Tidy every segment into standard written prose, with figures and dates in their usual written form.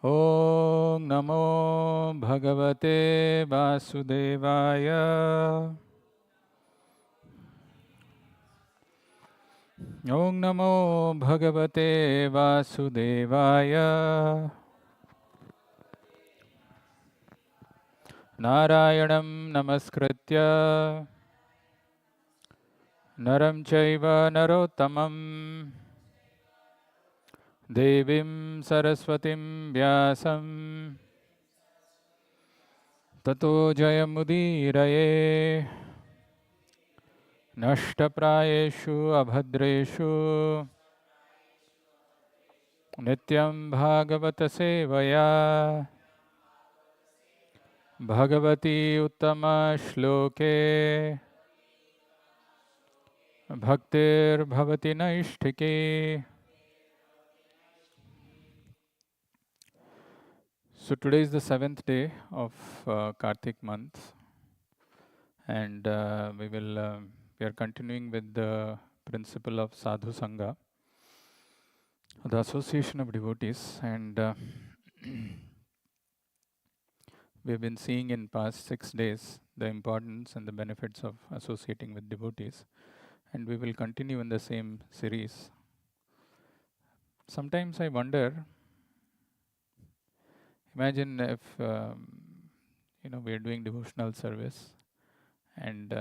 Om Namo Bhagavate Vasudevaya. Om Namo Bhagavate Vasudevaya. Narayanam Namaskritya Naram Chaiva Narottamam Devim Saraswatim Vyasam Tato Jayamudiraye Nashtaprayeshu Abhadreshu Nityam Bhagavata Sevaya Bhagavati Uttama Shloke Bhaktir Bhavati Naishtike. So today is the 7th day of Kartik month, and we are continuing with the principle of Sadhu Sanga, the association of devotees, and we have been seeing in past 6 days the importance and the benefits of associating with devotees, and we will continue in the same series. Sometimes I wonder, imagine if we are doing devotional service, and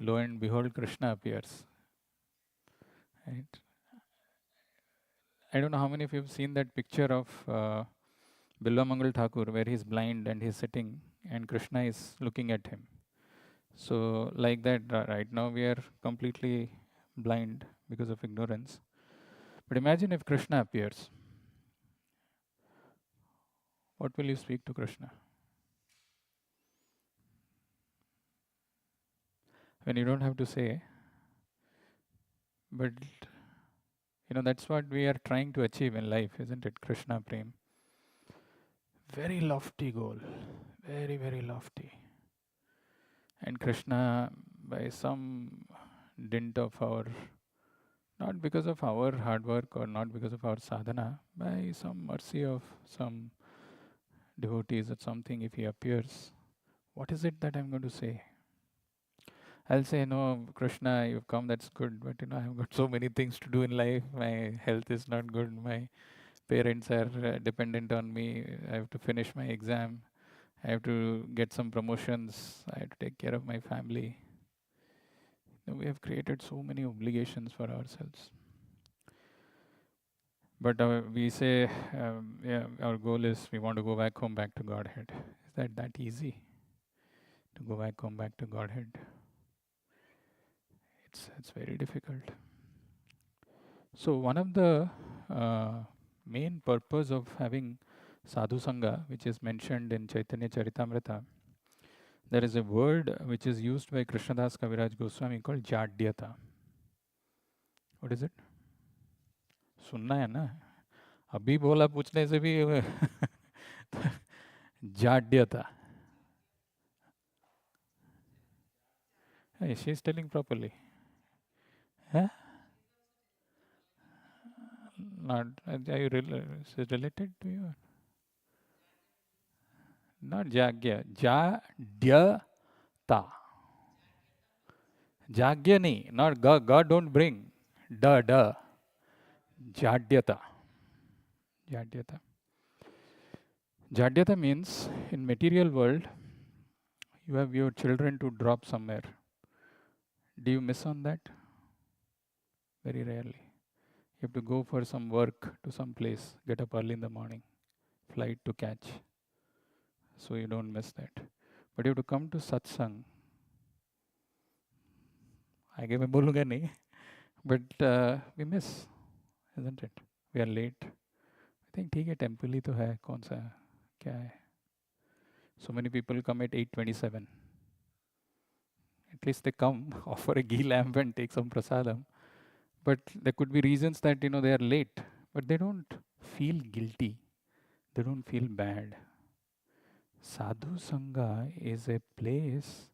lo and behold, Krishna appears. Right? I don't know how many of you have seen that picture of Bilvamangal Thakur, where he's blind and he's sitting, and Krishna is looking at him. So, like that, right now we are completely blind because of ignorance. But imagine if Krishna appears. What will you speak to Krishna? When you don't have to say, but that's what we are trying to achieve in life, isn't it? Krishna Prem. Very lofty goal, very, very lofty. And Krishna, by some dint of our, not because of our hard work or not because of our sadhana, by some mercy of some devotees or something, if he appears, what is it that I'm going to say? I'll say, no, Krishna, you've come, that's good, but I've got so many things to do in life. My health is not good. My parents are dependent on me. I have to finish my exam. I have to get some promotions. I have to take care of my family. We have created so many obligations for ourselves. But we say, our goal is we want to go back home, back to Godhead. Is that easy? To go back home, back to Godhead? It's very difficult. So one of the main purpose of having Sadhu Sanga, which is mentioned in Chaitanya Charitamrita, there is a word which is used by Krishnadas Kaviraj Goswami called Jadyata. What is it? सुनना है ना? अभी बोला पूछने से भी जाड्यता. Hey, she is telling properly. Huh? Not, are you related to you? Not jagya. Jadyata. Jagya nahi. Not God. God don't bring. Da. Jadyata. Jadyata. Jadyata means in material world, you have your children to drop somewhere. Do you miss on that? Very rarely. You have to go for some work to some place, get up early in the morning, flight to catch. So you don't miss that. But you have to come to satsang. आगे मैं बोलूँगा नहीं, but we miss, isn't it? We are late. I think ठीक है, temple ही तो है, कौन सा क्या है? So many people come at 8:27. At least they come, offer a ghee lamp and take some prasadam. But there could be reasons that they are late, but they don't feel guilty. They don't feel bad. Sadhu Sangha is a place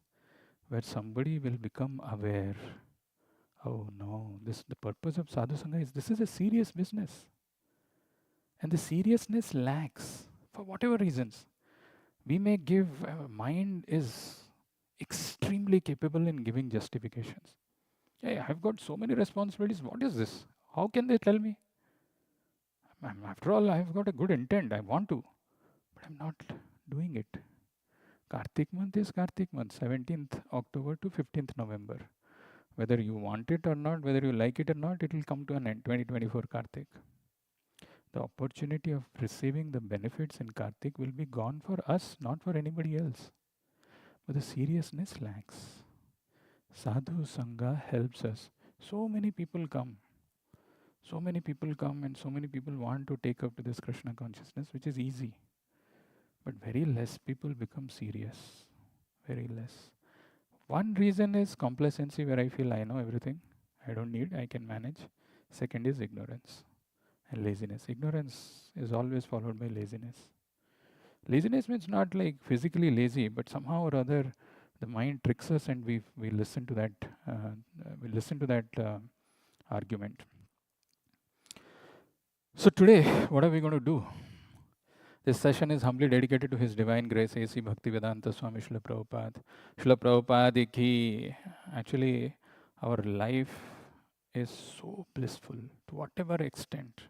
where somebody will become aware. Oh no, the purpose of Sadhu Sangha is this is a serious business. And the seriousness lacks for whatever reasons. We may give, mind is extremely capable in giving justifications. Hey, I've got so many responsibilities. What is this? How can they tell me? After all, I've got a good intent. I want to, but I'm not doing it. Kartik month is Kartik month, 17th October to 15th November. Whether you want it or not, whether you like it or not, it will come to an end. 2024 Kartik. The opportunity of receiving the benefits in Kartik will be gone for us, not for anybody else. But the seriousness lacks. Sadhu Sanga helps us. So many people come. So many people come and so many people want to take up to this Krishna consciousness, which is easy. But very less people become serious. Very less. One reason is complacency, where I feel I know everything. I don't need, I can manage. Second is ignorance and laziness. Ignorance is always followed by laziness. Laziness means not like physically lazy, but somehow or other the mind tricks us and we listen to that argument. So today, what are we going to do? This session is humbly dedicated to His Divine Grace, A.C. Bhaktivedanta Swami Srila Prabhupada. Srila Prabhupada ki, actually, our life is so blissful. To whatever extent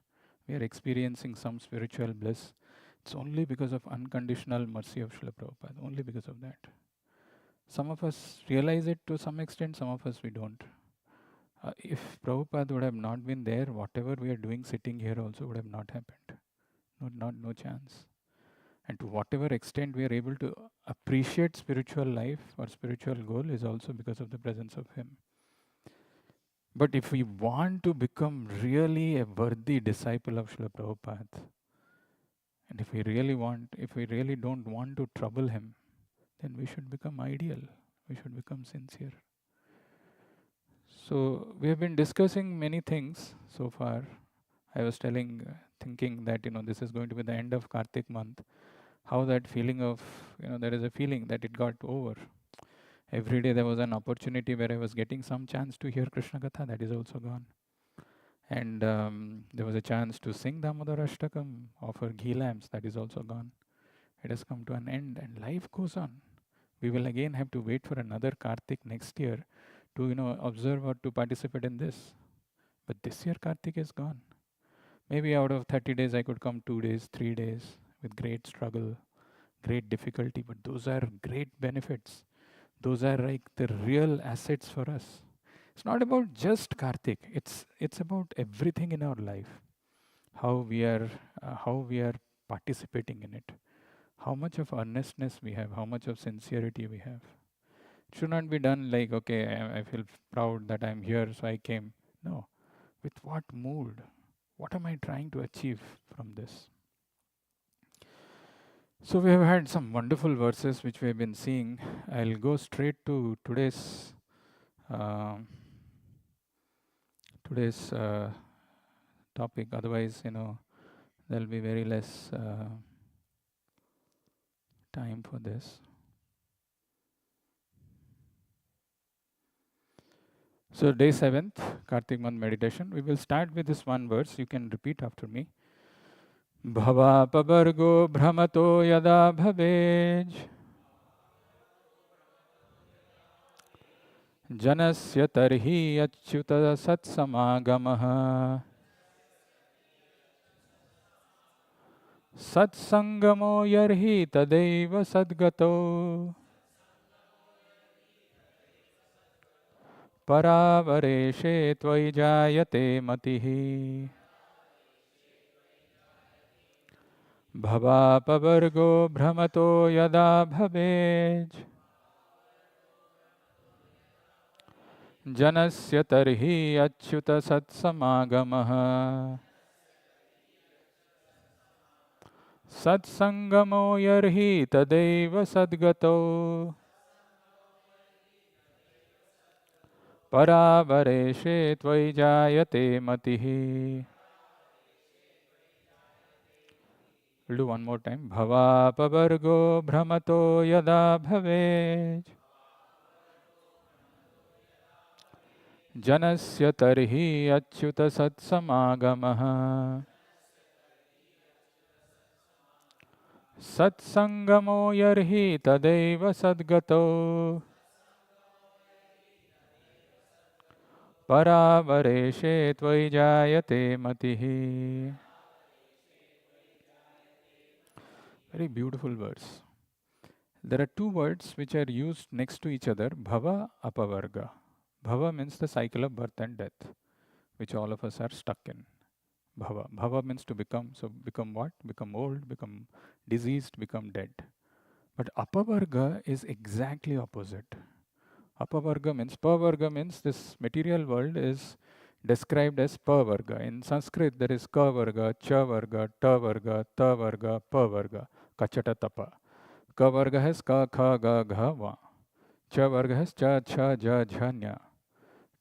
we are experiencing some spiritual bliss, it's only because of unconditional mercy of Srila Prabhupada, only because of that. Some of us realize it to some extent, some of us we don't. If Prabhupada would have not been there, whatever we are doing sitting here also would have not happened. No chance. And to whatever extent we are able to appreciate spiritual life or spiritual goal is also because of the presence of Him. But if we want to become really a worthy disciple of Srila Prabhupada, and if we really don't want to trouble Him, then we should become ideal. We should become sincere. So we have been discussing many things so far. I was thinking that this is going to be the end of Kartik month. How that feeling of there is a feeling that it got over. Every day there was an opportunity where I was getting some chance to hear Krishna Katha, that is also gone. And there was a chance to sing Damodar Ashtakam, offer ghee lamps, that is also gone. It has come to an end and life goes on. We will again have to wait for another Kartik next year to observe or to participate in this. But this year Kartik is gone. Maybe out of 30 days I could come 2 days, 3 days with great struggle, great difficulty, but those are great benefits. Those are like the real assets for us. It's not about just Kartik. It's about everything in our life. How we are participating in it. How much of earnestness we have. How much of sincerity we have. It should not be done like, okay, I feel proud that I'm here, so I came. No. With what mood? What am I trying to achieve from this? So we have had some wonderful verses which we have been seeing. I'll go straight to today's topic. Otherwise, there'll be very less time for this. So day 7th, Kartik month meditation. We will start with this one verse. You can repeat after me. Bhavapavargo brahmato yada bhavej janasya tarhi achyuta satsamagamaha satsangamo yarhi tadeva sadgato paravareshe tvai jayate matihi Bhavapavargo brahmato yada bhavej janasya tarhi achyuta satsamagamaha satsangamo yarhi tadeva sadgato paravareshe tvai jayate matihi. We'll do one more time. Bhavapavargo brahmato yada bhavej janasya tarhi achyuta satsamagamaha Satsangamo yarhi tadeva sadgato paravareshe tvai matihi. Very beautiful verse. There are two words which are used next to each other, bhava, apavarga. Bhava means the cycle of birth and death, which all of us are stuck in. Bhava. Bhava means to become. So become what? Become old, become diseased, become dead. But apavarga is exactly opposite. Apavarga means, pavarga means this material world is described as pavarga. In Sanskrit, there is kavarga, chavarga, tavarga, tavarga, pavarga, kachata tapa. Kavarga has ka, kha, ga, gha, va. Chavarga has cha, cha, ja, jha, nya.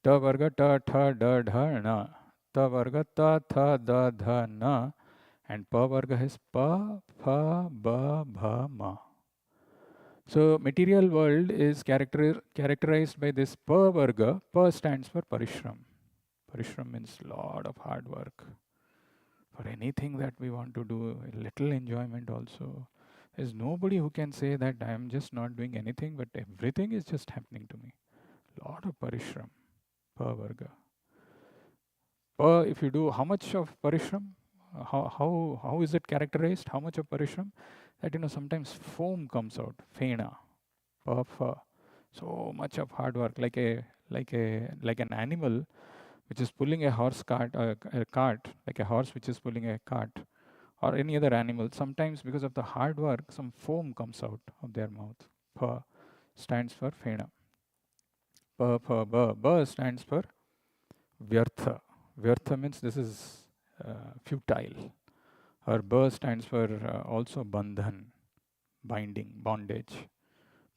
Tavarga ta, tha, da, dha, na. Tavarga ta, tha, da, dha, na. And pavarga has pa, pha, ba, bha, ma. So material world is characterized by this pa varga. Pa stands for parishram. Parishram means lot of hard work. For anything that we want to do, a little enjoyment also. There's nobody who can say that I am just not doing anything, but everything is just happening to me. Lot of parishram. Pa varga. Pa, if you do how much of parishram? How is it characterized? How much of parishram? That sometimes foam comes out. Fena. Of so much of hard work, like an animal which is pulling a horse cart, a cart, like a horse which is pulling a cart, or any other animal. Sometimes because of the hard work, some foam comes out of their mouth. Pa stands for fena. Ba stands for vyartha. Vyartha means this is futile. Or ba stands for also bandhan, binding, bondage.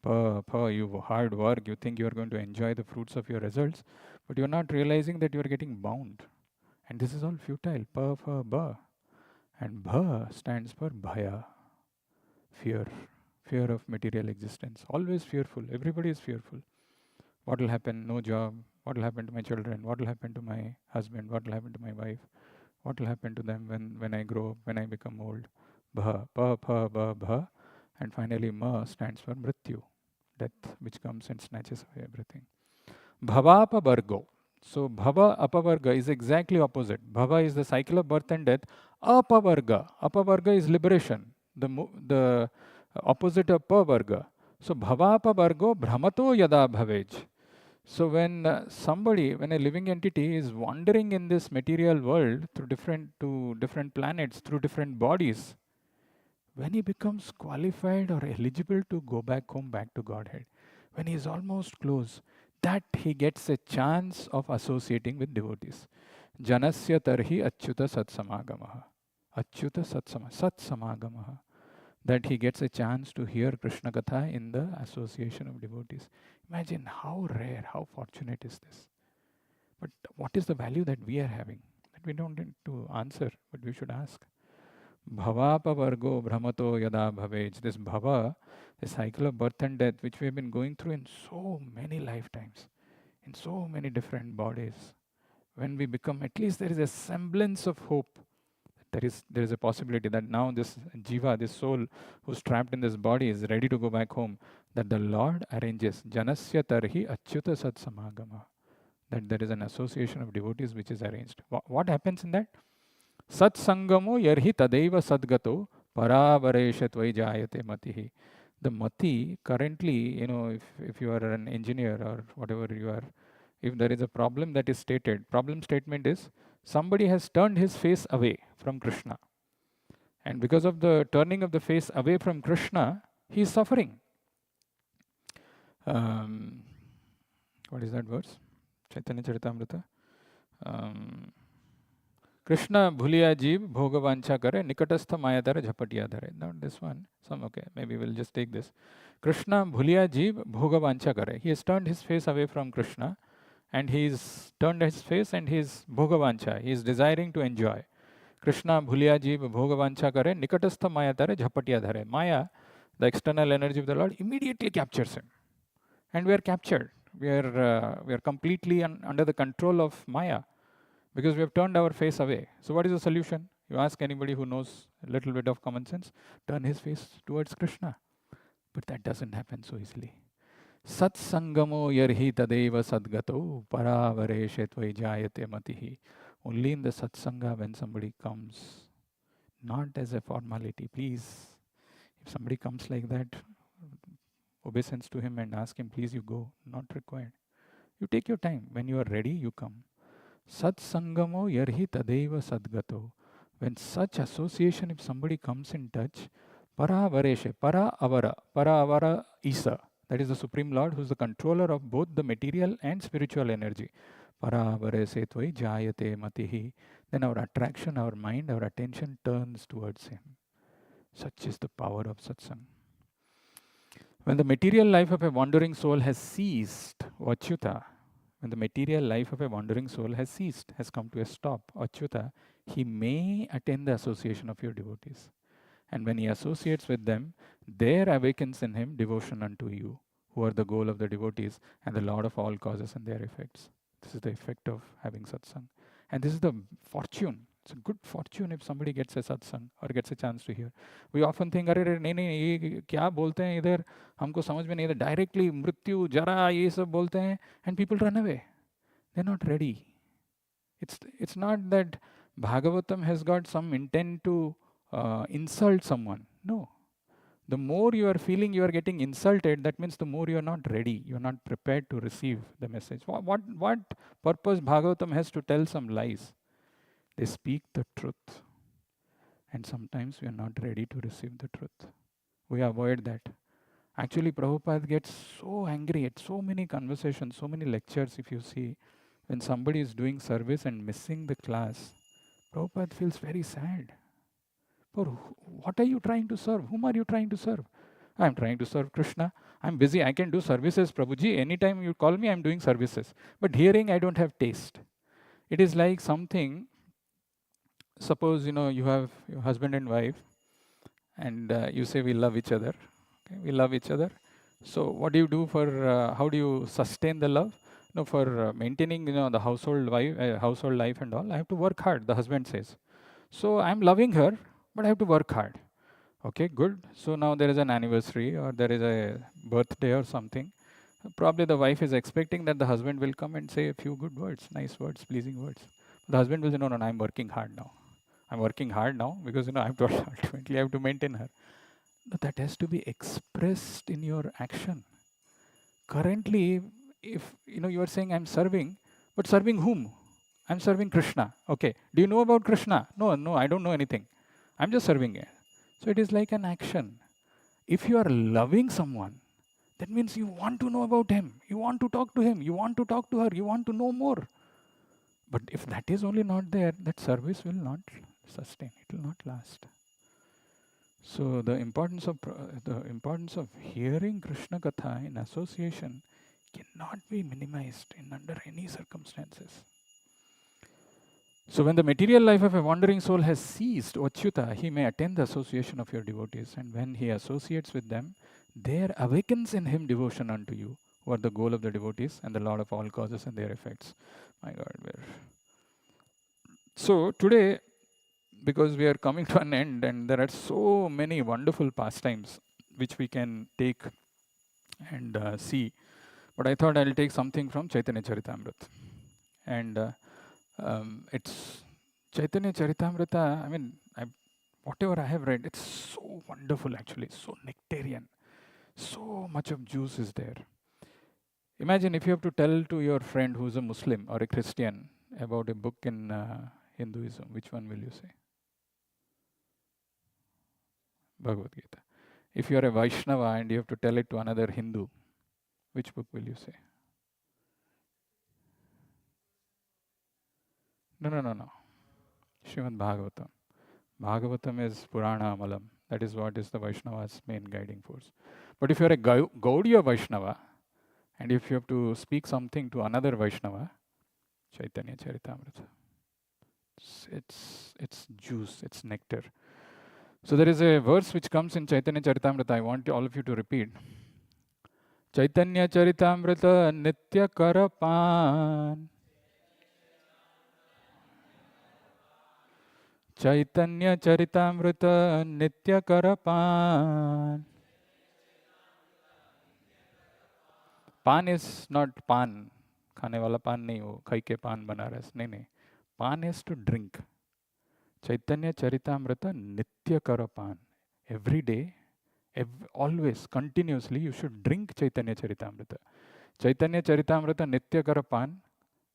You hard work, you think you are going to enjoy the fruits of your results, but you're not realizing that you are getting bound. And this is all futile. Ba. And bha stands for bhaya, fear. Fear of material existence. Always fearful. Everybody is fearful. What will happen? No job. What will happen to my children? What will happen to my husband? What will happen to my wife? What will happen to them when I grow up, when I become old? Bha, bha. And finally, ma stands for mrityu, death, which comes and snatches away everything. Bhavapa Vargo. So Bhava Apavarga is exactly opposite. Bhava is the cycle of birth and death. Apavarga is liberation, the opposite of Pavarga. So Bhavapa Vargo Brahmato Yada Bhavej. So when when a living entity is wandering in this material world through different planets, through different bodies, when he becomes qualified or eligible to go back home, back to Godhead, when he is almost close, that he gets a chance of associating with devotees. Janasya tarhi achyuta satsamagamaha. Achyuta satsamagamaha. That he gets a chance to hear Krishna Katha in the association of devotees. Imagine how rare, how fortunate is this. But what is the value that we are having? That we don't need to answer, but we should ask. Bhavapavargo brahmato yada bhavej. This bhava, the cycle of birth and death, which we have been going through in so many lifetimes, in so many different bodies. When we become, at least there is a semblance of hope. There is a possibility that now this jiva, this soul who's trapped in this body is ready to go back home. That the Lord arranges janasya tarhi achyuta sat samagama. That there is an association of devotees which is arranged. What happens in that? Satsangamo yarhi tadeva sadgato paravaresha tvai matihi. The mati currently, if you are an engineer or whatever you are, if there is a problem that is stated, problem statement is somebody has turned his face away from Krishna. And because of the turning of the face away from Krishna, he is suffering. What is that verse? Chaitanya Charitamrita. Krishna bhuliya jeev bhogavancha kare nikatastha mayadara jhapatiya dhare. Not this one. Okay, maybe we'll just take this. Krishna bhuliya jeev bhogavancha kare. He has turned his face away from Krishna, and he's turned his face and he's bhogavancha. He is desiring to enjoy. Krishna bhuliya jeev bhogavancha kare nikatastha mayadara jhapatiya dhare. Maya, the external energy of the Lord, immediately captures him, and we are captured. We are completely under the control of Maya, because we have turned our face away. So what is the solution? You ask anybody who knows a little bit of common sense, turn his face towards Krishna. But that doesn't happen so easily. Sat sangamo yarhi tadeva sadgato paravareshe tvai matihi. Only in the satsanga when somebody comes, not as a formality. Please, if somebody comes like that, obeisance to him and ask him, please you go. Not required. You take your time. When you are ready, you come. Sat sangamo yarhi tadeva sadgato. When such association, if somebody comes in touch, para vareshe, para avara isa. That is the Supreme Lord who is the controller of both the material and spiritual energy. Para varese tvai jayate matihi. Then our attraction, our mind, our attention turns towards him. Such is the power of satsang. When the material life of a wandering soul has ceased, Achyuta, when the material life of a wandering soul has ceased, has come to a stop, Achyuta, he may attain the association of your devotees. And when he associates with them, there awakens in him devotion unto you, who are the goal of the devotees and the Lord of all causes and their effects. This is the effect of having satsang. And this is the fortune. It's a good fortune if somebody gets a satsang or gets a chance to hear. We often think, अरे नहीं नहीं ये क्या बोलते हैं इधर हमको समझ में नहीं आता directly मृत्यु जरा ये सब बोलते हैं and people run away. They're not ready. It's not that Bhagavatam has got some intent to insult someone. No. The more you are feeling you are getting insulted, that means the more you are not ready. You are not prepared to receive the message. What purpose Bhagavatam has to tell some lies? They speak the truth. And sometimes we are not ready to receive the truth. We avoid that. Actually, Prabhupada gets so angry at so many conversations, so many lectures, if you see, when somebody is doing service and missing the class, Prabhupada feels very sad. For what are you trying to serve? Whom are you trying to serve? I'm trying to serve Krishna. I'm busy. I can do services, Prabhuji. Anytime you call me, I'm doing services. But hearing, I don't have taste. It is like something, suppose, you have your husband and wife, and you say we love each other. Okay? We love each other. So what do you do for, how do you sustain the love? No, for maintaining, the household life and all, I have to work hard, the husband says. So I'm loving her, but I have to work hard. Okay, good. So now there is an anniversary or there is a birthday or something. Probably the wife is expecting that the husband will come and say a few good words, nice words, pleasing words. The husband will say, no, I'm working hard now. I'm working hard now because, I have to ultimately I have to maintain her. But that has to be expressed in your action. Currently, if, you are saying I'm serving, but serving whom? I'm serving Krishna. Okay. Do you know about Krishna? No, I don't know anything. I'm just serving it. So it is like an action. If you are loving someone, that means you want to know about him. You want to talk to him. You want to talk to her. You want to know more. But if that is only not there, that service will not sustain. It will not last. So the importance of hearing Krishna Katha in association cannot be minimized in under any circumstances. So when the material life of a wandering soul has ceased, Achyuta, he may attain the association of your devotees. And when he associates with them, there awakens in him devotion unto you, who are the goal of the devotees and the Lord of all causes and their effects. My God, where? So today, because we are coming to an end and there are so many wonderful pastimes which we can take and see, but I thought I'll take something from Chaitanya Charitamrita. And it's Chaitanya Charitamrita, whatever I have read, it's so wonderful actually, so nectarian. So much of juice is there. Imagine if you have to tell to your friend who's a Muslim or a Christian about a book in Hinduism, which one will you say? Bhagavad Gita. If you are a Vaishnava and you have to tell it to another Hindu, which book will you say? No. Srimad Bhagavatam. Bhagavatam is Purana Amalam. That is what is the Vaishnava's main guiding force. But if you are a Gaudiya Vaishnava, and if you have to speak something to another Vaishnava, Chaitanya Charitamrita. It's juice, it's nectar. So there is a verse which comes in Chaitanya Charitamrita. I want all of you to repeat. Chaitanya Charitamrita Nitya Karapan Chaitanya Charitamrita Nitya Karapan. पान is not पान, खाने वाला पान नहीं, वो खाई के पान बनारस नहीं नहीं, पान इज टू ड्रिंक. चैतन्य चरितामृत नित्य कर पान. Every day, always continuously you should drink chaitanya charitamrita. Chaitanya charitamrita nitya kar pan.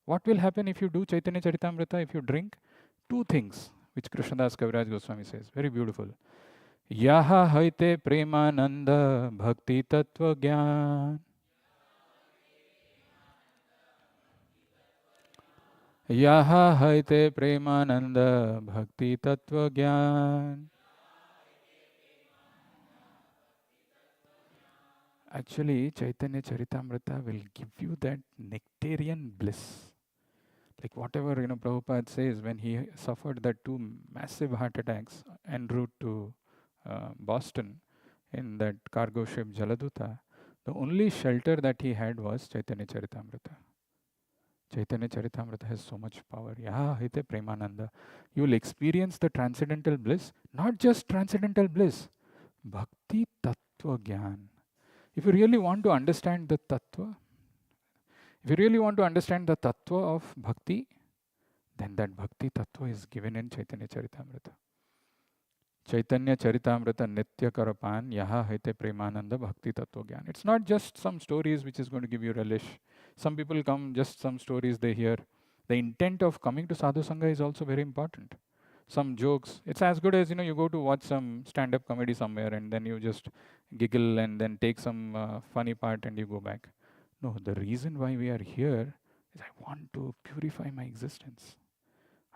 What will happen if you do chaitanya charitamrita? If you drink, two things which Krishnadas Kaviraj Goswami says, very beautiful. Yaha haite premananda bhakti tattva gyan. Yaha haite premananda bhakti tattva gyan. Actually, Chaitanya Charitamrita will give you that nectarian bliss. Like whatever, Prabhupada says, when he suffered that two massive heart attacks en route to Boston in that cargo ship Jaladuta, the only shelter that he had was Chaitanya Charitamrita. Chaitanya Charitamrita has so much power. Yaha hite premananda. You will experience the transcendental bliss, not just transcendental bliss, bhakti tattva gyan. If you really want to understand the tattva, of bhakti, then that bhakti tattva is given in Chaitanya Charitamrita. Chaitanya Charitamrita Nitya Karapan Yaha Hite Premananda Bhakti Tattva Gyan. It's not just some stories which is going to give you relish. Some people come, just some stories they hear. The intent of coming to Sadhu Sanga is also very important. Some jokes. It's as good as, you go to watch some stand-up comedy somewhere and then you just giggle and then take some funny part and you go back. No, the reason why we are here is I want to purify my existence.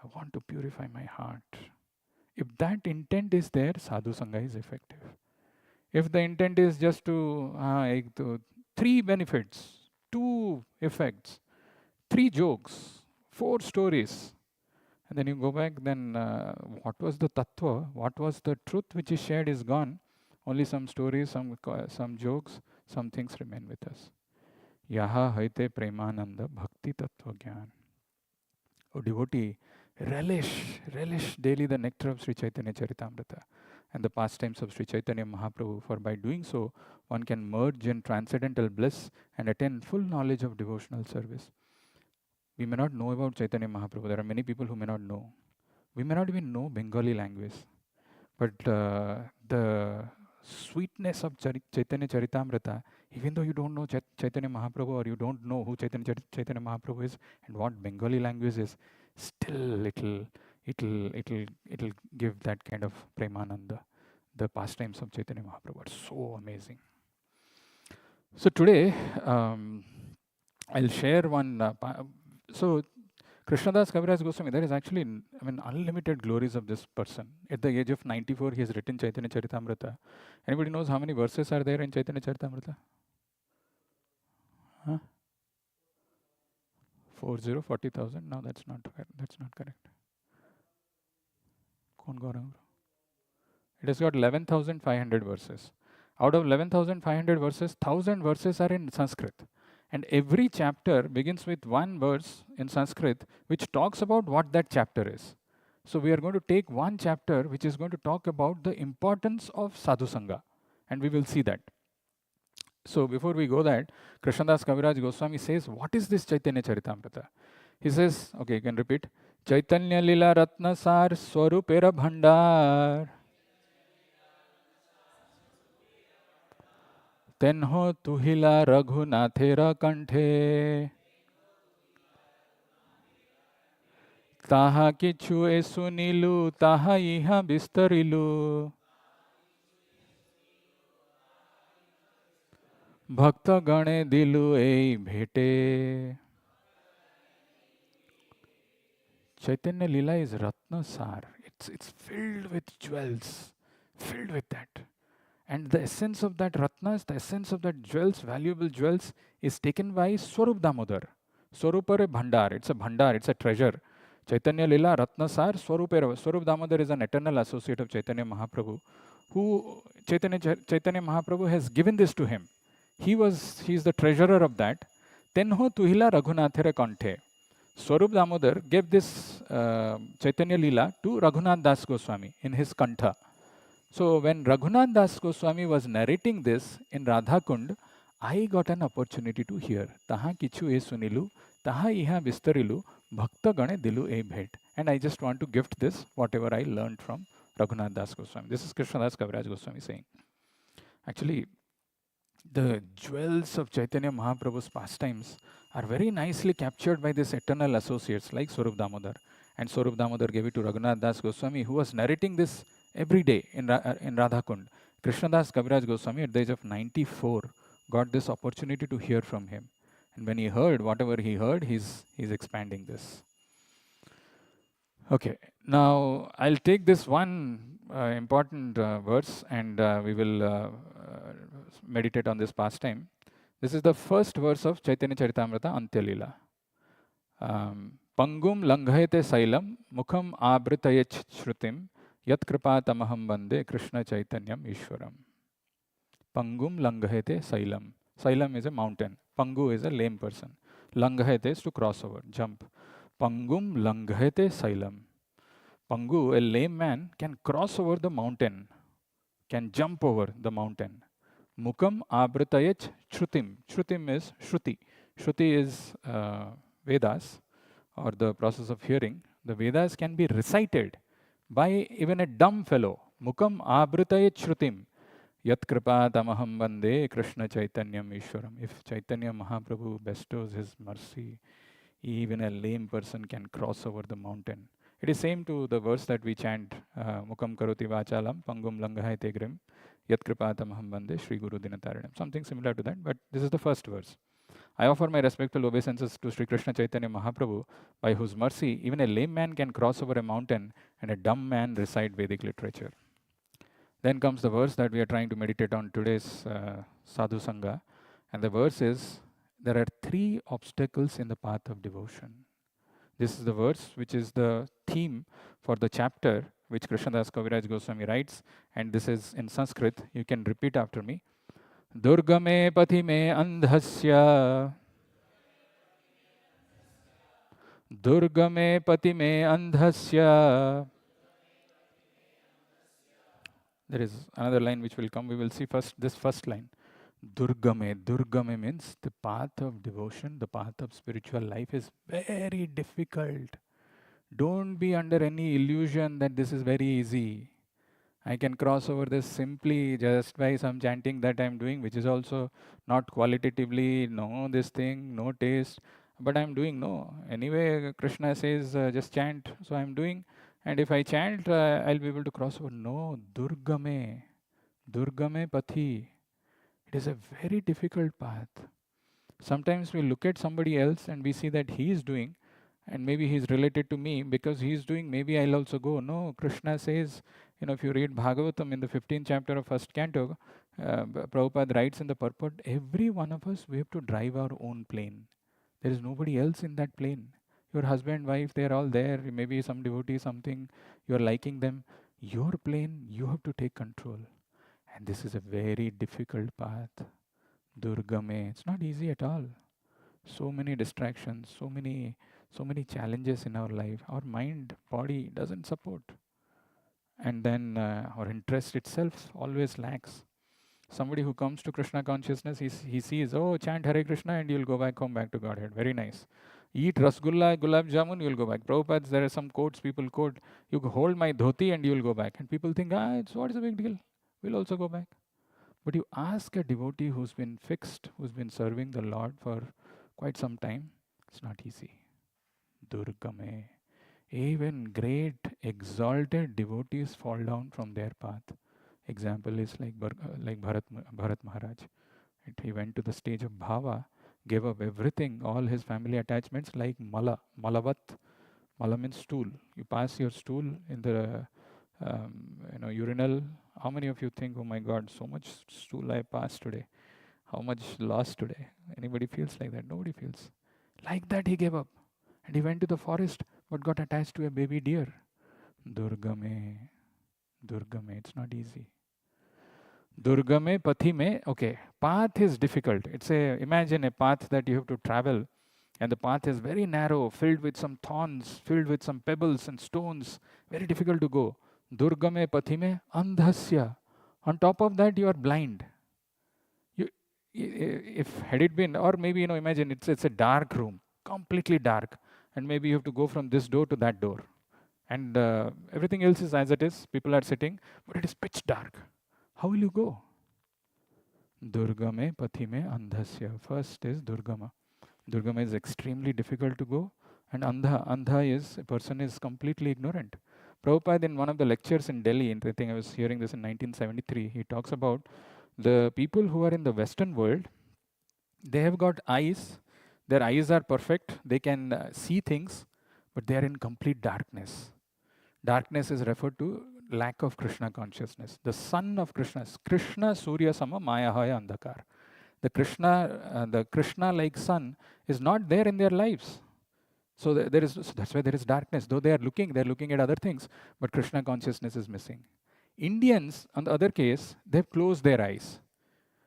I want to purify my heart. If that intent is there, Sadhu Sangha is effective. If the intent is just to 3 benefits, 2 effects, 3 jokes, 4 stories, and then you go back, then what was the tattva? What was the truth which is shared is gone. Only some stories, some jokes, some things remain with us. Yaha haite premananda bhakti tattva gyan. O devotee, relish daily the nectar of Sri Chaitanya Charitamrita and the pastimes of Sri Chaitanya Mahaprabhu, for by doing so, one can merge in transcendental bliss and attain full knowledge of devotional service. We may not know about Chaitanya Mahaprabhu. There are many people who may not know. We may not even know Bengali language. But the sweetness of Chaitanya Charitamrita, even though you don't know Chaitanya Mahaprabhu or you don't know who Chaitanya Mahaprabhu is and what Bengali language is, still it'll give that kind of premananda. The pastimes of Chaitanya Mahaprabhu are so amazing. So today, I'll share one. So Krishnadas Kaviraj Goswami, there is actually, unlimited glories of this person. At the age of 94, he has written Chaitanya Charitamrita. Anybody knows how many verses are there in Chaitanya Charitamrita? 40,000? No, that's not correct. It has got 11,500 verses. Out of 11,500 verses, 1,000 verses are in Sanskrit. And every chapter begins with one verse in Sanskrit which talks about what that chapter is. So we are going to take one chapter which is going to talk about the importance of Sadhu Sangha. And we will see that. So before we go that, Krishnadas Kaviraj Goswami says, what is this Chaitanya Charitamrita? He says, okay, you can repeat. Chaitanya Lila Ratna Sar Swarupera Bhandar. तेन्हो तुहिला रघुनाथेरा कंठे ताहा किछु ए सुनिलु ताहा इहा विस्तरिलु भक्त गणे दिलु ए भेटे. Chaitanya Lila is Ratna Sar. It's filled with jewels, filled with that. And the essence of that Ratnas, the essence of that jewels, valuable jewels, is taken by Swarup Damodar. Swarupare Bhandar. It's a Bhandar, it's a treasure. Chaitanya Lila Ratnasar Swarupera. Swarup Damodar is an eternal associate of Chaitanya Mahaprabhu, who Chaitanya Mahaprabhu has given this to him. He is the treasurer of that. Tenho Tuhila Raghunathera Kanthe. Swarup Damodar gave this Chaitanya Leela to Raghunath Das Goswami in his Kantha. So when Raghunath Das Goswami was narrating this in Radhakund, I got an opportunity to hear. Taha kichu e sunilu, taha iha vistarilu, bhakta gane dilu e bhet. And I just want to gift this, whatever I learned from Raghunath Das Goswami. This is Krishnadas Kaviraj Goswami saying. Actually, the jewels of Chaitanya Mahaprabhu's pastimes are very nicely captured by these eternal associates like Swarup Damodar. And Swarup Damodar gave it to Raghunath Das Goswami, who was narrating this every day in Radhakund. Krishnadas Kaviraj Goswami, at the age of 94, got this opportunity to hear from him. And when he heard whatever he heard, he's expanding this. Okay, now I'll take this one important verse and we will meditate on this pastime. This is the first verse of Chaitanya Charitamrita Antya Leela. Pangum langhayate sailam mukham abritayach shrutim yat kripatamaham bande Krishna Chaitanyam Ishwaram. Pangum langhayate sailam. Sailam is a mountain. Pangu is a lame person. Langhayate is to cross over, jump. Pangum langhayate sailam. Pangu, a lame man, can cross over the mountain, can jump over the mountain. Mukam abritayach shrutim. Shrutim is Shruti. Shruti is Vedas, or the process of hearing. The Vedas can be recited by even a dumb fellow. Mukam abritayach shrutim. Yat kripa tamaham bande Krishna Chaitanyam Ishwaram. If Chaitanya Mahaprabhu bestows his mercy, even a lame person can cross over the mountain. It is same to the verse that we chant, Mukam karoti vachalam, pangum langahai tegrim, yat kripatamaham bande Shri Guru Dinataranam. Something similar to that, but this is the first verse. I offer my respectful obeisances to Sri Krishna Chaitanya Mahaprabhu, by whose mercy even a lame man can cross over a mountain and a dumb man recite Vedic literature. Then comes the verse that we are trying to meditate on today's Sadhu Sanga, and the verse is, there are 3 obstacles in the path of devotion. This is the verse which is the theme for the chapter which Krishnadas Kaviraj Goswami writes, and this is in Sanskrit. You can repeat after me. Durgame patime andhasya. Durgame patime andhasya. There is another line which will come. We will see first this first line. Durgame. Durgame means the path of devotion, the path of spiritual life is very difficult. Don't be under any illusion that this is very easy. I can cross over this simply just by some chanting that I'm doing, which is also not qualitatively, no, this thing, no taste, but I'm doing, no. Anyway, Krishna says just chant, so I'm doing. And if I chant, I'll be able to cross over. No, Durgame. Durgame Pathi. It is a very difficult path. Sometimes we look at somebody else and we see that he is doing, and maybe he's related to me because he's doing, maybe I'll also go. No, Krishna says, if you read Bhagavatam in the 15th chapter of first canto, Prabhupada writes in the purport, every one of us, we have to drive our own plane. There is nobody else in that plane. Your husband, wife, they're all there. Maybe some devotee, something, you're liking them. Your plane, you have to take control. And this is a very difficult path. Durgame. It's not easy at all. So many distractions, so many challenges in our life. Our mind, body doesn't support. And then our interest itself always lacks. Somebody who comes to Krishna consciousness, he sees, oh, chant Hare Krishna and you'll go back home, back to Godhead. Very nice. Eat Rasgulla, Gulab Jamun, you'll go back. Prabhupada, there are some quotes people quote, you hold my dhoti and you'll go back. And people think, what is the big deal? We'll also go back. But you ask a devotee who's been fixed, who's been serving the Lord for quite some time, it's not easy. Durgame. Even great, exalted devotees fall down from their path. Example is like Bharat Maharaj. He went to the stage of bhava, gave up everything, all his family attachments, like malavat. Mala means stool. You pass your stool in the urinal. How many of you think, oh my God, so much stool I passed today? How much lost today? Anybody feels like that? Nobody feels. Like that he gave up. And he went to the forest, but got attached to a baby deer. Durgame. Durgame. It's not easy. Durgame Pathi me. Okay. Path is difficult. Imagine a path that you have to travel And the path is very narrow, filled with some thorns, filled with some pebbles and stones, very difficult to go. Durgame pathime andhasya. On top of that, you are blind. You, if had it been, or maybe imagine it's a dark room, completely dark, and maybe you have to go from this door to that door, and everything else is as it is. People are sitting, but it is pitch dark. How will you go? Durgame pathime andhasya. First is Durgama. Durgama is extremely difficult to go, and Andha is a person is completely ignorant. Prabhupada, in one of the lectures in Delhi, and I think I was hearing this in 1973, he talks about the people who are in the Western world, they have got eyes, their eyes are perfect, they can see things, but they are in complete darkness. Darkness is referred to lack of Krishna consciousness. The son of Krishna, Krishna Surya Sama Mayahaya Andhakar. The Krishna-like sun is not there in their lives. So that's why there is darkness. Though they're looking at other things, but Krishna consciousness is missing. Indians, on the other case, they've closed their eyes.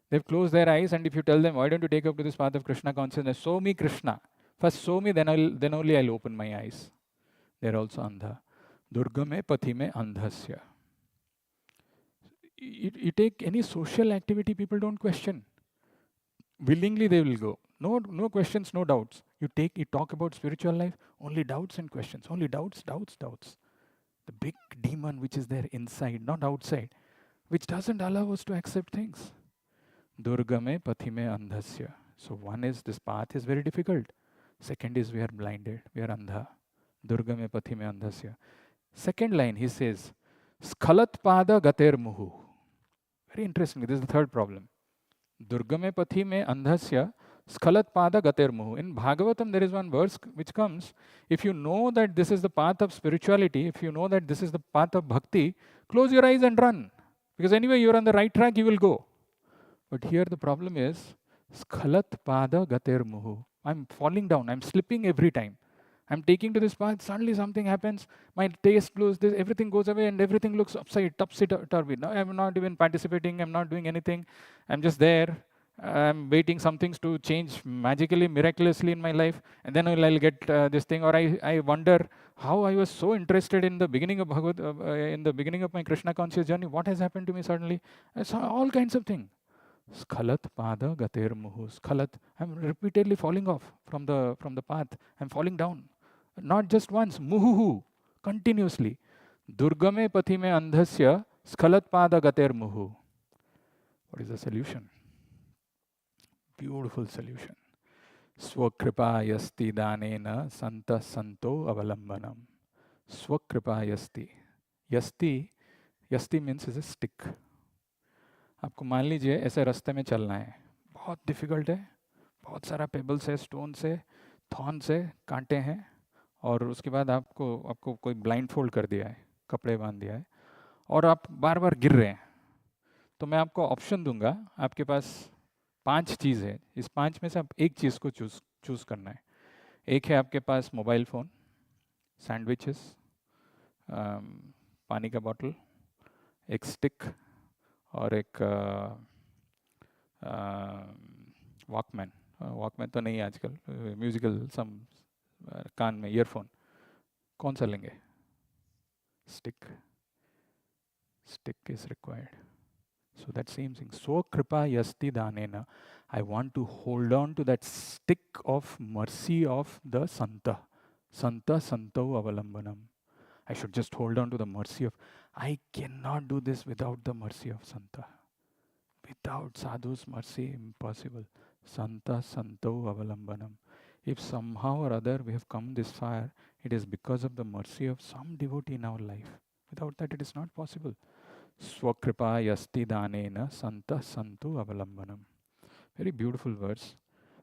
They've closed their eyes, and if you tell them, why don't you take up to this path of Krishna consciousness? Show me Krishna. First show me, then only I'll open my eyes. They're also andha. Durgame pathime andhasya. You take any social activity, people don't question. Willingly they will go. No questions, no doubts. You talk about spiritual life, only doubts and questions. Only doubts. The big demon which is there inside, not outside, which doesn't allow us to accept things. Durgame pathime andhasya. So one is, this path is very difficult. Second is, we are blinded, we are andha. Durgame pathime andhasya. Second line, he says, skhalat pada gater muhu. Very interesting. This is the third problem. Durgame pathime andhasya skhalat pada gater muhu. In Bhagavatam, there is one verse which comes, if you know that this is the path of spirituality, if you know that this is the path of bhakti, close your eyes and run. Because anyway, you're on the right track, you will go. But here the problem is, skhalat pada gater muhu. I'm falling down, I'm slipping every time. I'm taking to this path, suddenly something happens, my taste loses, everything goes away, and everything looks topsy-turvy. Now I'm not even participating, I'm not doing anything, I'm just there. I'm waiting some things to change magically, miraculously in my life, and then I'll get this thing. Or I wonder how I was so interested in the beginning of in the beginning of my Krishna conscious journey. What has happened to me suddenly? I saw all kinds of things. Skhalat pada gater muhu. Skhalat. I'm repeatedly falling off from the path. I'm falling down. Not just once. Muhuhu. Continuously. Durgame pathime andhasya skhalat pada gater muhu. What is the solution? Beautiful solution. Swakripa yasti danena santa santo avalambanam. Swakripa yasti. Yasti means is a stick. आपको मान लीजिए ऐसे रास्ते में चलना है, बहुत difficult है, बहुत सारा पेबल्स है, स्टोन्स है, थॉर्न्स है, कांटे हैं, और उसके बाद आपको कोई ब्लाइंड फोल्ड कर दिया है, कपड़े बांध दिया है, और आप बार बार गिर रहे हैं. तो मैं आपको ऑप्शन दूंगा, आपके पास 5 चीज़ है, इस 5 में से आप एक चीज़ को चूज़ करना है. एक है आपके पास मोबाइल फ़ोन, सैंडविचेस, पानी का बॉटल, एक स्टिक, और एक वॉकमैन तो नहीं आजकल, म्यूजिकल सम कान में ईयरफोन. कौन सा लेंगे? Stick is required. So that same thing. So kripa yasti danena. I want to hold on to that stick of mercy of the Santa. Santa santo avalambanam. I should just hold on to the mercy of. I cannot do this without the mercy of Santa. Without Sadhu's mercy, impossible. Santa santo avalambanam. If somehow or other we have come this far, it is because of the mercy of some devotee in our life. Without that, it is not possible. Swakripa yasti danena santa santu avalambanam. Very beautiful verse.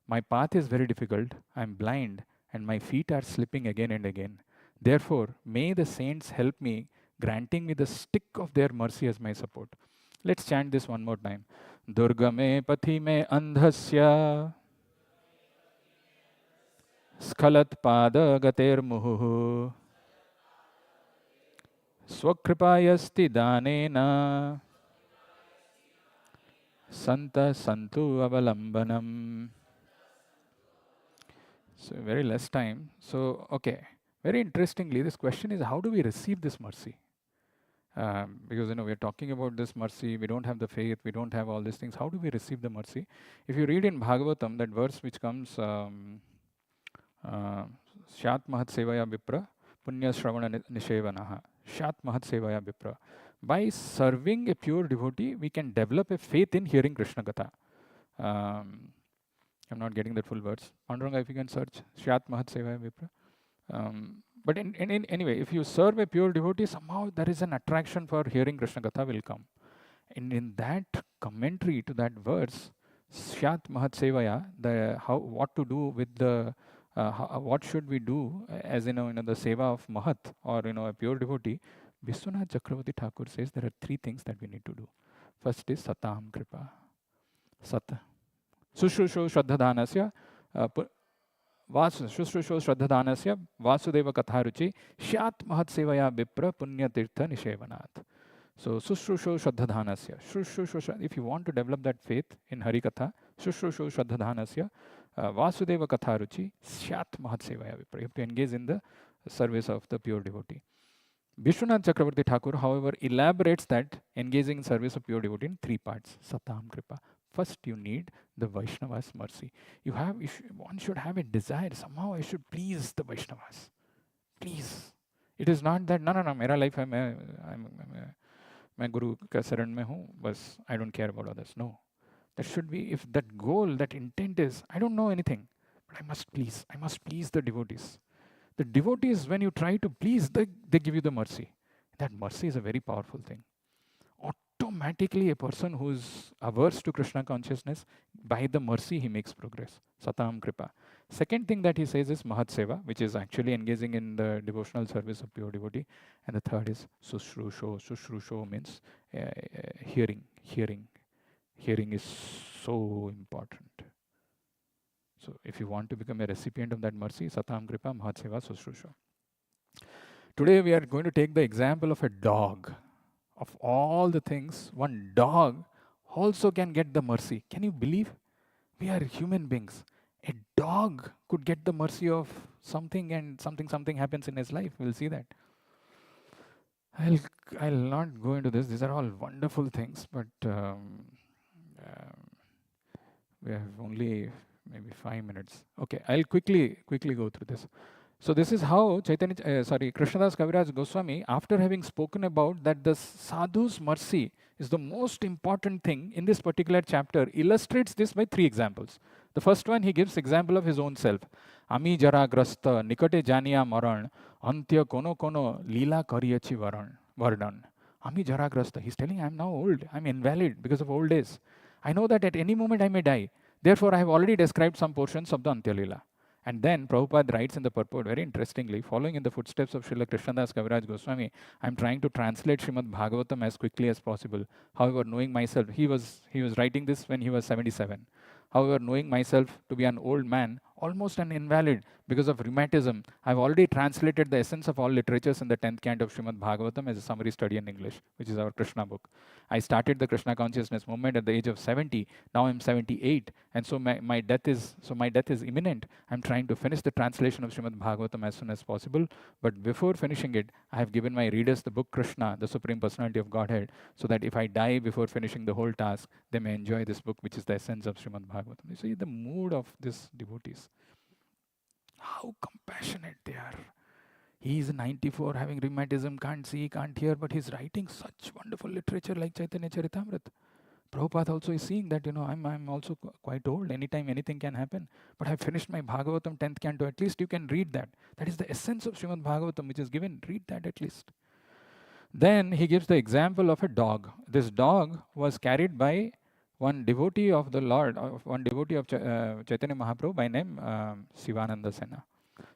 My path is very difficult. I am blind and my feet are slipping again and again. Therefore, may the saints help me, granting me the stick of their mercy as my support. Let's chant this one more time. Durgame pathime andhasya skhalat pada gater muhu. Swakripayasti danena santa santu avalambanam. So very less time. So okay, very interestingly, this question is how do we receive this mercy? Because we're talking about this mercy, we don't have the faith, we don't have all these things. How do we receive the mercy? If you read in Bhagavatam, that verse which comes, Shat Mahat Sevaya Vipra, Punya Shravana Nishevanaha. Shat Mahat Sevaya Vipra. By serving a pure devotee, we can develop a faith in hearing Krishna Katha. I'm not getting that full words. Panduranga, if you can search Shat Mahat Sevaya Vipra. But anyway, if you serve a pure devotee, somehow there is an attraction for hearing Krishna Katha will come. And in that commentary to that verse, Shyat Mahat Sevaya, what to do with the, what should we do as the seva of Mahat or a pure devotee, Vishwanath Chakravarti Thakur says there are three things that we need to do. First is Satam Kripa. Sat. Sushrusho Shraddhadanasya शुश्रूषो श्रद्धादानस्य वासुदेव कथारुचि श्यात् महत् सेवया विप्र पुण्यतीर्थ निषेवनात्. So शुश्रूषो श्रद्धादानस्य शुश्रूषो, if you want to develop that faith in Hari Katha, शुश्रूषो श्रद्धादानस्य वासुदेव कथारुचि श्यात् महत् सेवया विप्र. You have to engage in the service of the pure devotee. Vishwanath Chakravarti Thakur, however, elaborates that engaging in service of pure devotee in three parts. Satam Kripa. First, you need the Vaishnava's mercy. One should have a desire. Somehow I should please the Vaishnavas. Please. It is not that, no, मेरा life है, मैं गुरु का शरण में हूँ, बस I don't care about others. No. That should be, if that goal, that intent is, I don't know anything, but I must please the devotees. The devotees, when you try to please, they give you the mercy. That mercy is a very powerful thing. Automatically, a person who is averse to Krishna consciousness, by the mercy, he makes progress. Satam Kripa. Second thing that he says is Mahat Seva, which is actually engaging in the devotional service of pure devotee. And the third is Sushrusho. Sushrusho means hearing. Hearing is so important. So if you want to become a recipient of that mercy, Satam Kripa, Mahat Seva, Sushrusho. Today we are going to take the example of a dog. Of all the things, one dog also can get the mercy. Can you believe? We are human beings. A dog could get the mercy of something and something happens in his life. We'll see that. I'll not go into this. These are all wonderful things, but we have only maybe 5 minutes. Okay, I'll quickly go through this. So this is how Krishnadas Kaviraj Goswami, after having spoken about that the sadhu's mercy is the most important thing in this particular chapter, illustrates this by 3 examples. The first one, he gives example of his own self. Ami jara grasta nikate janiya maran antya kono lila kariyachi vardan. Ami jara grasta. He's telling, I'm now old. I'm invalid because of old age. I know that at any moment I may die. Therefore, I have already described some portions of the Antya Leela. And then Prabhupada writes in the purport, very interestingly, following in the footsteps of Srila Krishnadas Kaviraj Goswami, I'm trying to translate Srimad Bhagavatam as quickly as possible. However, knowing myself, he was writing this when he was 77. However, knowing myself to be an old man, almost an invalid because of rheumatism, I've already translated the essence of all literatures in the 10th canto of Srimad Bhagavatam as a summary study in English, which is our Krishna book. I started the Krishna consciousness movement at the age of 70. Now I'm 78, and so my death is imminent. I'm trying to finish the translation of Srimad Bhagavatam as soon as possible. But before finishing it, I have given my readers the book Krishna, the Supreme Personality of Godhead, so that if I die before finishing the whole task, they may enjoy this book, which is the essence of Srimad Bhagavatam. You see the mood of these devotees. How compassionate they are. He is 94, having rheumatism, can't see, can't hear, but he's writing such wonderful literature like Chaitanya Charitamrita. Prabhupada also is seeing that, I'm also quite old. Anytime anything can happen. But I finished my Bhagavatam 10th canto. At least you can read that. That is the essence of Srimad Bhagavatam, which is given. Read that at least. Then he gives the example of a dog. This dog was carried by one devotee of the Lord, one devotee of Chaitanya Mahaprabhu by name Shivananda Sena.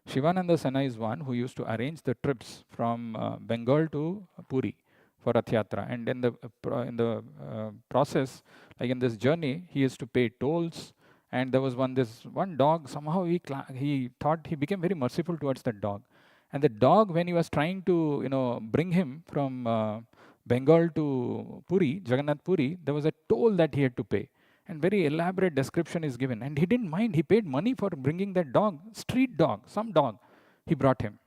Shivananda Sena is one who used to arrange the trips from Bengal to Puri for Rath Yatra. And in the process, like in this journey, he used to pay tolls. And there was this one dog, somehow he thought, he became very merciful towards that dog. And the dog, when he was trying to, bring him from Bengal to Puri, Jagannath Puri, there was a toll that he had to pay. And very elaborate description is given. And he didn't mind. He paid money for bringing that dog, street dog, some dog. He brought him.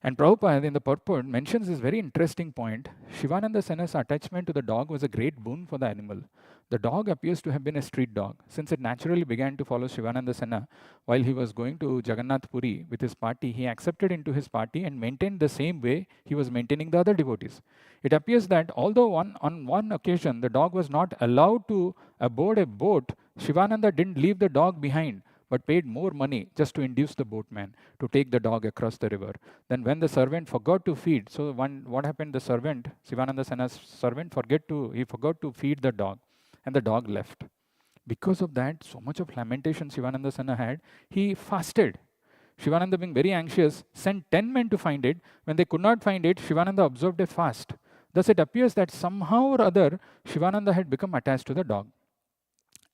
And Prabhupada in the purport mentions this very interesting point. Shivananda Sena's attachment to the dog was a great boon for the animal. The dog appears to have been a street dog, since it naturally began to follow Shivananda Sena while he was going to Jagannath Puri with his party. He accepted into his party and maintained the same way he was maintaining the other devotees. It appears that although on one occasion the dog was not allowed to aboard a boat, Shivananda didn't leave the dog behind, but paid more money just to induce the boatman to take the dog across the river. Then when the servant forgot to feed, so what happened, the servant, Sivananda Sena's servant, he forgot to feed the dog, and the dog left. Because of that, so much of lamentation Sivananda Sena had, he fasted. Shivananda, being very anxious, sent 10 men to find it. When they could not find it, Shivananda observed a fast. Thus it appears that somehow or other, Shivananda had become attached to the dog.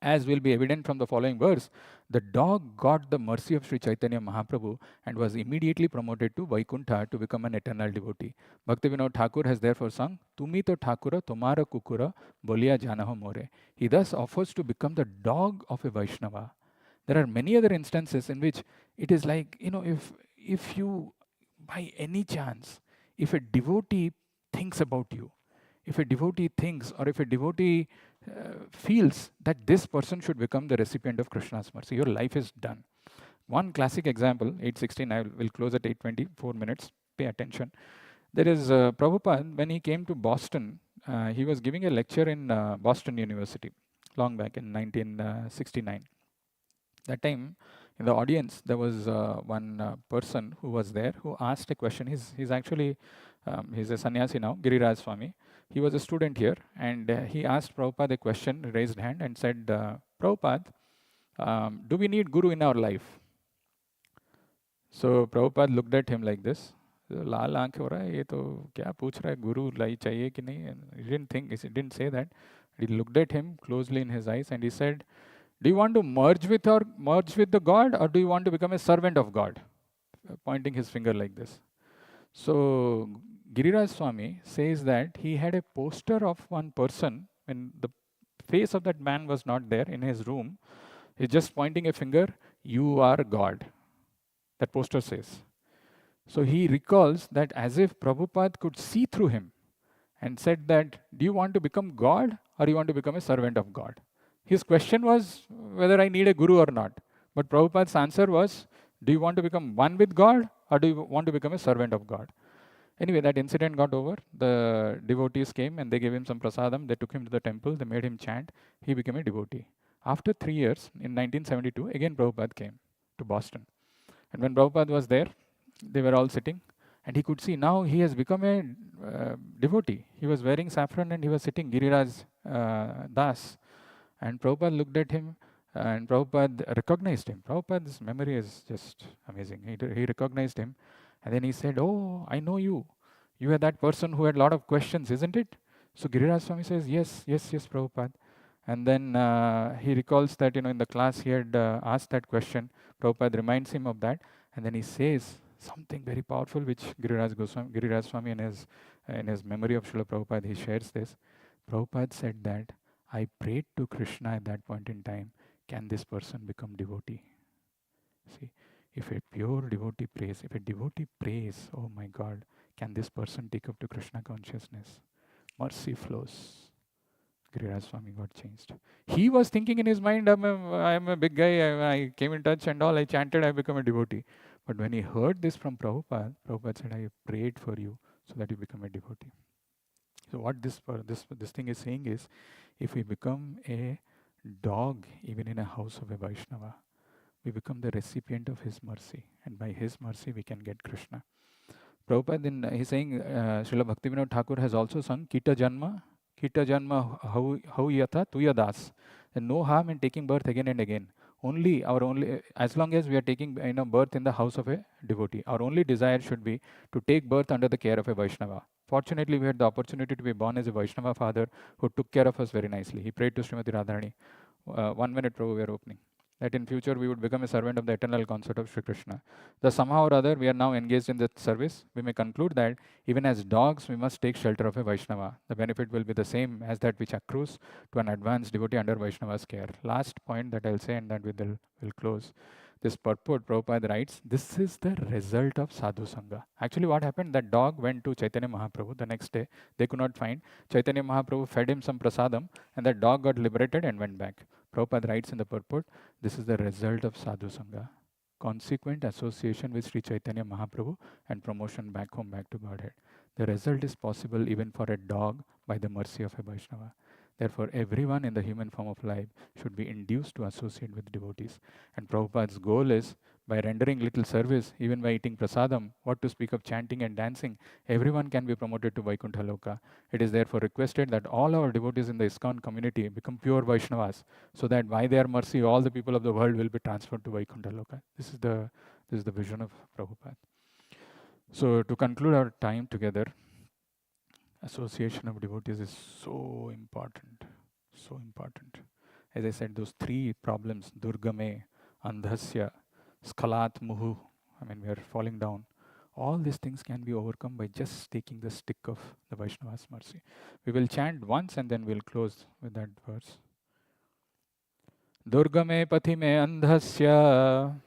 As will be evident from the following verse, the dog got the mercy of Sri Chaitanya Mahaprabhu and was immediately promoted to Vaikuntha to become an eternal devotee. Bhaktivinoda Thakur has therefore sung, Tumi to Thakura, Tomara Kukura, Bolia Janaho More. He thus offers to become the dog of a Vaishnava. There are many other instances in which it is like, if you, by any chance, if a devotee thinks about you, if a devotee thinks, or if a devotee feels that this person should become the recipient of Krishna's mercy, your life is done. One classic example, 8:16, I will close at 8:20, 4 minutes, pay attention. There is Prabhupada, when he came to Boston, he was giving a lecture in Boston University, long back in 1969. That time, in the audience, there was one person who was there who asked a question. He's actually, he's a sannyasi now, Giriraj Swami. He was a student here, and he asked Prabhupada a question, raised hand, and said, Prabhupada, do we need guru in our life? So Prabhupada looked at him like this. लाल आंखें हो रहा है, ये तो क्या पूछ रहा है, गुरु लाई चाहिए कि नहीं? He didn't say that. He looked at him closely in his eyes and he said, do you want to merge with the God, or do you want to become a servant of God? Pointing his finger like this. So Giriraj Swami says that he had a poster of one person, when the face of that man was not there in his room. He's just pointing a finger, you are God. That poster says. So he recalls that as if Prabhupada could see through him and said that, do you want to become God, or you want to become a servant of God? His question was whether I need a guru or not. But Prabhupada's answer was, do you want to become one with God, or do you want to become a servant of God? Anyway, that incident got over. The devotees came and they gave him some prasadam. They took him to the temple. They made him chant. He became a devotee. After 3 years, in 1972, again Prabhupada came to Boston. And when Prabhupada was there, they were all sitting. And he could see now he has become a devotee. He was wearing saffron and he was sitting, Giriraj Das. And Prabhupada looked at him and Prabhupada recognized him. Prabhupada's memory is just amazing. He recognized him. And then he said, oh, I know you. You are that person who had a lot of questions, isn't it? So Giriraj Swami says, yes, Prabhupada. And then he recalls that, in the class he had asked that question. Prabhupada reminds him of that. And then he says something very powerful, which Giriraj Swami in his memory of Srila Prabhupada, he shares this. Prabhupada said that, I prayed to Krishna at that point in time, can this person become devotee? See, if a pure devotee prays, oh my God, can this person take up to Krishna consciousness? Mercy flows. Giriraj Swami got changed. He was thinking in his mind, I'm a big guy, I came in touch and all, I chanted, I become a devotee. But when he heard this from Prabhupada, Prabhupada said, I prayed for you so that you become a devotee. So what this thing is saying is, if we become a dog even in a house of a Vaishnava, we become the recipient of his mercy, and by his mercy we can get Krishna. Prabhupada, he's saying, Srila Bhaktivinoda Thakur has also sung, Kita Janma how yatha tuya das. And no harm in taking birth again and again. As long as we are taking birth in the house of a devotee, our only desire should be to take birth under the care of a Vaishnava. Fortunately, we had the opportunity to be born as a Vaishnava father who took care of us very nicely. He prayed to Srimati Radharani. 1 minute, Prabhu, we are opening. that in future we would become a servant of the eternal concept of Sri Krishna. Thus, somehow or other, we are now engaged in that service. We may conclude that even as dogs, we must take shelter of a Vaishnava. The benefit will be the same as that which accrues to an advanced devotee under Vaishnava's care. Last point that I'll say, and that we'll close. This purport, Prabhupada writes, this is the result of Sadhu Sanga. Actually, what happened? That dog went to Chaitanya Mahaprabhu the next day. They could not find. Chaitanya Mahaprabhu fed him some prasadam, and that dog got liberated and went back. Prabhupada writes in the purport, this is the result of Sadhu Sanga. Consequent association with Sri Chaitanya Mahaprabhu and promotion back home, back to Godhead. The result is possible even for a dog by the mercy of a Vaishnava. Therefore, everyone in the human form of life should be induced to associate with devotees. And Prabhupada's goal is, by rendering little service, even by eating prasadam, what to speak of chanting and dancing, everyone can be promoted to Vaikuntha Loka. It is therefore requested that all our devotees in the ISKCON community become pure Vaishnavas, so that by their mercy, all the people of the world will be transferred to Vaikuntha Loka. This is the vision of Prabhupada. So to conclude our time together, association of devotees is so important, so important. As I said, those three problems, Durgame, Andhasya, Skalat Muhu, I mean, we are falling down. All these things can be overcome by just taking the stick of the Vaishnava's mercy. We will chant once and then we'll close with that verse. Durgame pathime andhasya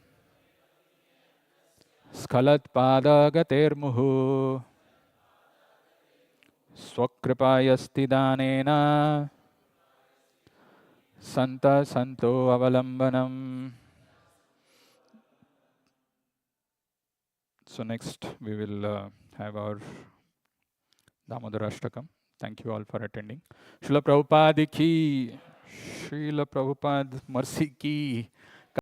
Skalat pada gater muhu Swakripayasti danena Santa Santo Avalambanam. So next we will have our Damodara Ashtakam. Thank you all for attending. Srila Prabhupada ki, Srila Prabhupada mercy ki.